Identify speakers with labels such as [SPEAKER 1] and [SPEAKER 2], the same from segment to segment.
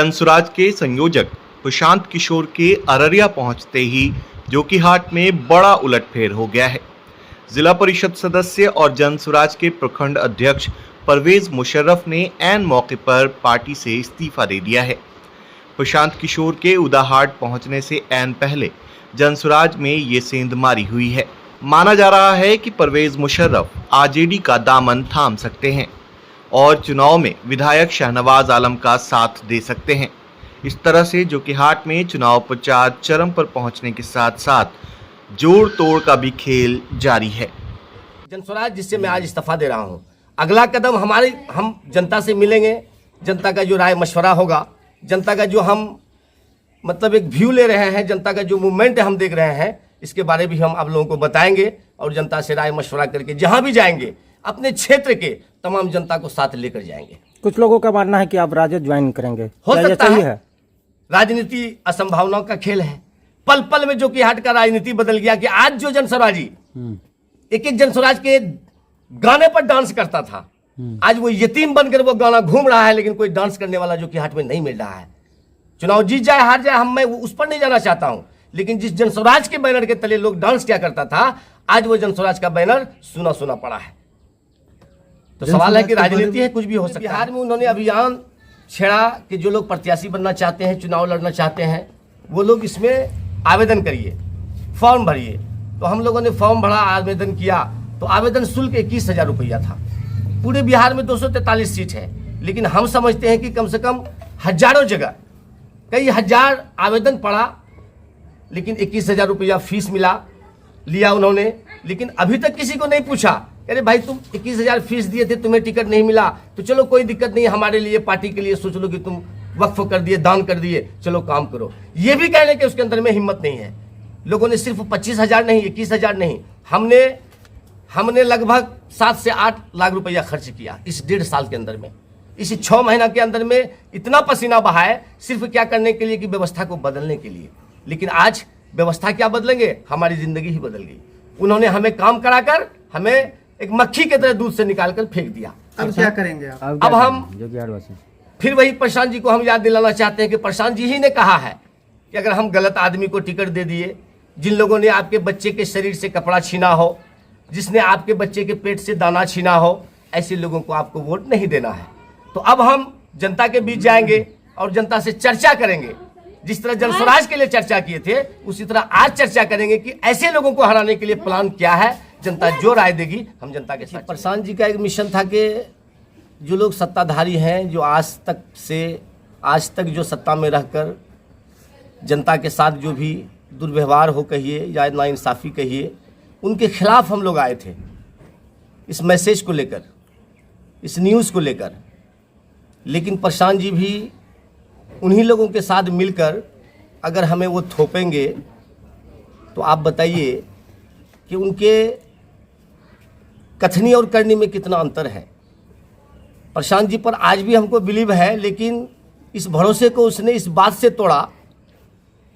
[SPEAKER 1] जनसुराज के संयोजक प्रशांत किशोर के अररिया पहुंचते ही जोकीहाट में बड़ा उलटफेर हो गया है। जिला परिषद सदस्य और जनसुराज के प्रखंड अध्यक्ष परवेज मुशर्रफ ने ऐन मौके पर पार्टी से इस्तीफा दे दिया है। प्रशांत किशोर के उदाहाट पहुंचने से ऐन पहले जनसुराज में ये सेंधमारी हुई है। माना जा रहा है कि परवेज मुशर्रफ आरजेडी का दामन थाम सकते हैं और चुनाव में विधायक शाहनवाज आलम का साथ दे सकते हैं। इस तरह से जोकीहाट में चुनाव प्रचार चरम पर पहुंचने के साथ साथ जोड़ तोड़ का भी खेल जारी है।
[SPEAKER 2] जनसुराज जिससे मैं आज इस्तीफा दे रहा हूं, अगला कदम हम जनता से मिलेंगे। जनता का जो राय मशवरा होगा, जनता का जो हम मतलब एक व्यू ले रहे हैं, जनता का जो मूवमेंट हम देख रहे हैं, इसके बारे में भी हम आप लोगों को बताएंगे और जनता से राय मशवरा करके जहां भी जाएंगे अपने क्षेत्र के तमाम जनता को साथ लेकर जाएंगे।
[SPEAKER 3] कुछ लोगों का मानना है कि आप राजद ज्वाइन करेंगे,
[SPEAKER 2] हो सकता
[SPEAKER 3] है।
[SPEAKER 2] राजनीति असंभावनाओं का खेल है। पल पल में जोकीहाट का राजनीति बदल गया कि आज जो जनसुराजी एक एक जनसुराज के गाने पर डांस करता था, आज वो यतीम बनकर वो गाना घूम रहा है, लेकिन कोई डांस करने वाला जोकीहाट में नहीं मिल रहा है। चुनाव जीत जाए हार जाए, मैं उस पर नहीं जाना चाहता हूं, लेकिन जिस जनसुराज के बैनर के तले लोग डांस किया करता था, आज वो जनसुराज का बैनर सुना सुना पड़ा है। तो सवाल है कि राजनीति है, कुछ भी हो सकता है। बिहार में उन्होंने अभियान छेड़ा कि जो लोग प्रत्याशी बनना चाहते हैं, चुनाव लड़ना चाहते हैं, वो लोग इसमें आवेदन करिए, फॉर्म भरिए। तो हम लोगों ने फॉर्म भरा, आवेदन किया, तो आवेदन शुल्क 21,000 रुपया था। पूरे बिहार में 243 सीट है, लेकिन हम समझते हैं कि कम से कम हजारों जगह कई हजार आवेदन पड़ा, लेकिन 21,000 रुपया फीस लिया उन्होंने। लेकिन अभी तक किसी को नहीं पूछा, अरे भाई तुम 21,000 फीस दिए थे, तुम्हें टिकट नहीं मिला, तो चलो कोई दिक्कत नहीं, हमारे लिए पार्टी के लिए सोच लो कि तुम वक्फ कर दिए, दान कर दिए, चलो काम करो। ये भी कहने के उसके अंदर में हिम्मत नहीं है। लोगों ने सिर्फ 25,000 नहीं, 21,000 नहीं, हमने लगभग 7 से 8 लाख रुपया खर्च किया इस 1.5 साल के अंदर में। इसी 6 महीना के अंदर में इतना पसीना बहाए, सिर्फ क्या करने के लिए कि व्यवस्था को बदलने के लिए। लेकिन आज व्यवस्था क्या बदलेंगे, हमारी जिंदगी ही बदल गई। उन्होंने हमें काम कराकर हमें एक मक्खी की तरह दूध से निकालकर फेंक दिया।
[SPEAKER 3] अब क्या करेंगे आप?
[SPEAKER 2] अब हम फिर वही प्रशांत जी को हम याद दिलाना चाहते हैं कि प्रशांत जी ही ने कहा है कि अगर हम गलत आदमी को टिकट दे दिए, जिन लोगों ने आपके बच्चे के शरीर से कपड़ा छीना हो, जिसने आपके बच्चे के पेट से दाना छीना हो, ऐसे लोगों को आपको वोट नहीं देना है। तो अब हम जनता के बीच जाएंगे और जनता से चर्चा करेंगे। जिस तरह जनसुराज के लिए चर्चा किए थे, उसी तरह आज चर्चा करेंगे कि ऐसे लोगों को हराने के लिए प्लान क्या है। जनता जो राय देगी हम जनता के साथ। प्रशांत जी का एक मिशन था कि जो लोग सत्ताधारी हैं, जो आज तक जो सत्ता में रहकर जनता के साथ जो भी दुर्व्यवहार हो कहिए या नाइंसाफ़ी कहिए, उनके खिलाफ हम लोग आए थे इस मैसेज को लेकर, इस न्यूज़ को लेकर। लेकिन प्रशांत जी भी उन्हीं लोगों के साथ मिलकर अगर हमें वो थोपेंगे, तो आप बताइए कि उनके कथनी और करनी में कितना अंतर है। प्रशांत जी पर आज भी हमको बिलीव है, लेकिन इस भरोसे को उसने इस बात से तोड़ा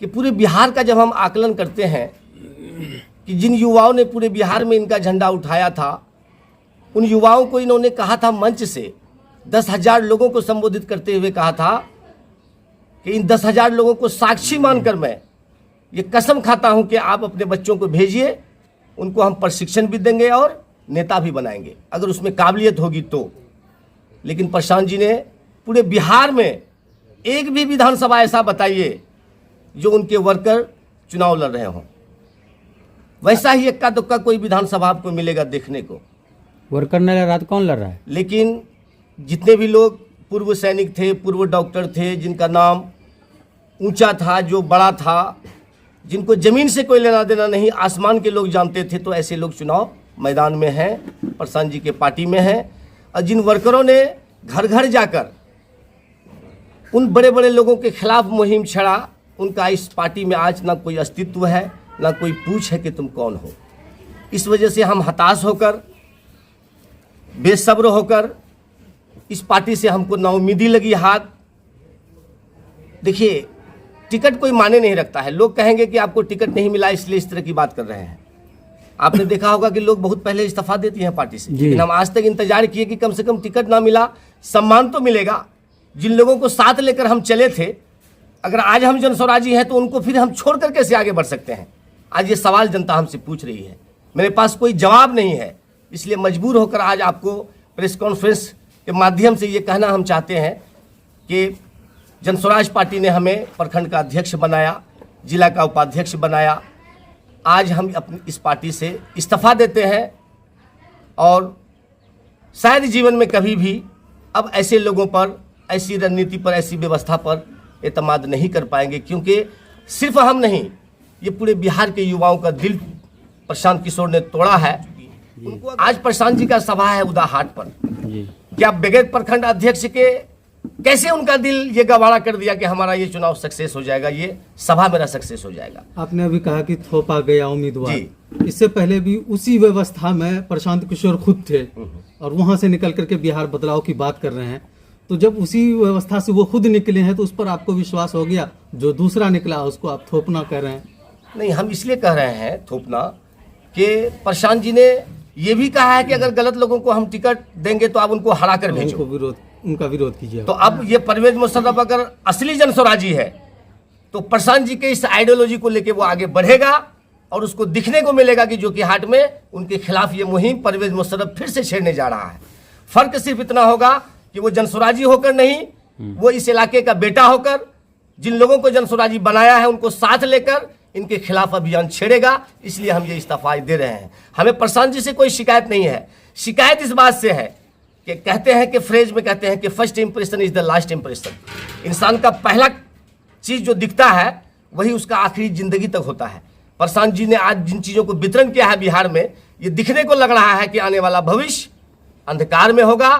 [SPEAKER 2] कि पूरे बिहार का जब हम आकलन करते हैं कि जिन युवाओं ने पूरे बिहार में इनका झंडा उठाया था, उन युवाओं को इन्होंने कहा था मंच से 10,000 लोगों को संबोधित करते हुए कहा था कि इन 10,000 लोगों को साक्षी मानकर मैं ये कसम खाता हूं कि आप अपने बच्चों को भेजिए, उनको हम प्रशिक्षण भी देंगे और नेता भी बनाएंगे अगर उसमें काबिलियत होगी तो। लेकिन प्रशांत जी ने पूरे बिहार में एक भी विधानसभा ऐसा बताइए जो उनके वर्कर चुनाव लड़ रहे हों। वैसा ही इक्का दुक्का कोई विधानसभा आपको मिलेगा देखने को।
[SPEAKER 3] वर्कर नहीं लड़ रहा तो कौन लड़ रहा है?
[SPEAKER 2] लेकिन जितने भी लोग पूर्व सैनिक थे, पूर्व डॉक्टर थे, जिनका नाम ऊंचा था, जो बड़ा था, जिनको ज़मीन से कोई लेना देना नहीं, आसमान के लोग जानते थे, तो ऐसे लोग चुनाव मैदान में हैं, प्रशांत जी के पार्टी में हैं। और जिन वर्करों ने घर घर जाकर उन बड़े बड़े लोगों के खिलाफ मुहिम छेड़ा, उनका इस पार्टी में आज ना कोई अस्तित्व है, ना कोई पूछ है कि तुम कौन हो। इस वजह से हम हताश होकर, बेसब्र होकर, इस पार्टी से हमको नाउमीदी लगी हाथ। देखिए, टिकट कोई माने नहीं रखता है। लोग कहेंगे कि आपको टिकट नहीं मिला इसलिए इस तरह की बात कर रहे हैं। आपने देखा होगा कि लोग बहुत पहले इस्तीफा देती हैं पार्टी से, लेकिन हम आज तक इंतजार किए कि कम से कम टिकट ना मिला, सम्मान तो मिलेगा। जिन लोगों को साथ लेकर हम चले थे, अगर आज हम जनस्वराजी हैं तो उनको फिर हम छोड़ कर कैसे आगे बढ़ सकते हैं? आज ये सवाल जनता हमसे पूछ रही है, मेरे पास कोई जवाब नहीं है। इसलिए मजबूर होकर आज आपको प्रेस कॉन्फ्रेंस के माध्यम से ये कहना हम चाहते हैं कि जनस्वराज पार्टी ने हमें प्रखंड का अध्यक्ष बनाया, जिला का उपाध्यक्ष बनाया। आज हम अपनी इस पार्टी से इस्तीफा देते हैं और शायद जीवन में कभी भी अब ऐसे लोगों पर, ऐसी रणनीति पर, ऐसी व्यवस्था पर एतमाद नहीं कर पाएंगे, क्योंकि सिर्फ हम नहीं, ये पूरे बिहार के युवाओं का दिल प्रशांत किशोर ने तोड़ा है। उनको आज प्रशांत जी का सभा है उदाहाट पर, क्या बगैर प्रखंड अध्यक्ष के कैसे उनका दिल ये गवारा कर दिया कि हमारा ये चुनाव सक्सेस हो जाएगा, ये सभा मेरा सक्सेस हो जाएगा।
[SPEAKER 4] आपने अभी कहा कि थोपा गया उम्मीदवार,
[SPEAKER 2] जी।
[SPEAKER 4] इससे पहले भी उसी व्यवस्था में प्रशांत किशोर खुद थे और वहां से निकल करके बिहार बदलाव की बात कर रहे हैं। तो जब उसी व्यवस्था से वो खुद निकले हैं तो उस पर आपको विश्वास हो गया, जो दूसरा निकला उसको आप थोपना कह रहे हैं?
[SPEAKER 2] नहीं, हम इसलिए कह रहे हैं थोपना कि प्रशांत जी ने ये भी कहा है कि अगर गलत लोगों को हम टिकट देंगे तो आप उनको हरा कर भेजो,
[SPEAKER 4] उनका विरोध कीजिए।
[SPEAKER 2] तो अब ये परवेज मुशर्रफ अगर असली जनस्वराजी है तो प्रशांत जी के इस आइडियोलॉजी को लेके वो आगे बढ़ेगा और उसको दिखने को मिलेगा कि जो कि हाट में उनके खिलाफ ये मुहिम परवेज मुशर्रफ फिर से छेड़ने जा रहा है। फर्क सिर्फ इतना होगा कि वो जनस्वराजी होकर नहीं, वो इस इलाके का बेटा होकर जिन लोगों को जनस्वराजी बनाया है उनको साथ लेकर इनके खिलाफ अभियान छेड़ेगा। इसलिए हम ये इस्तीफा दे रहे हैं। हमें प्रशांत जी से कोई शिकायत नहीं है। शिकायत इस बात से है कि कहते हैं कि फ्रेज में कहते हैं कि first impression is the last impression. इंसान का पहला चीज जो दिखता है वही उसका आखिरी जिंदगी तक होता है। प्रशांत जी ने आज जिन चीजों को वितरण किया है बिहार में, ये दिखने को लग रहा है कि आने वाला भविष्य अंधकार में होगा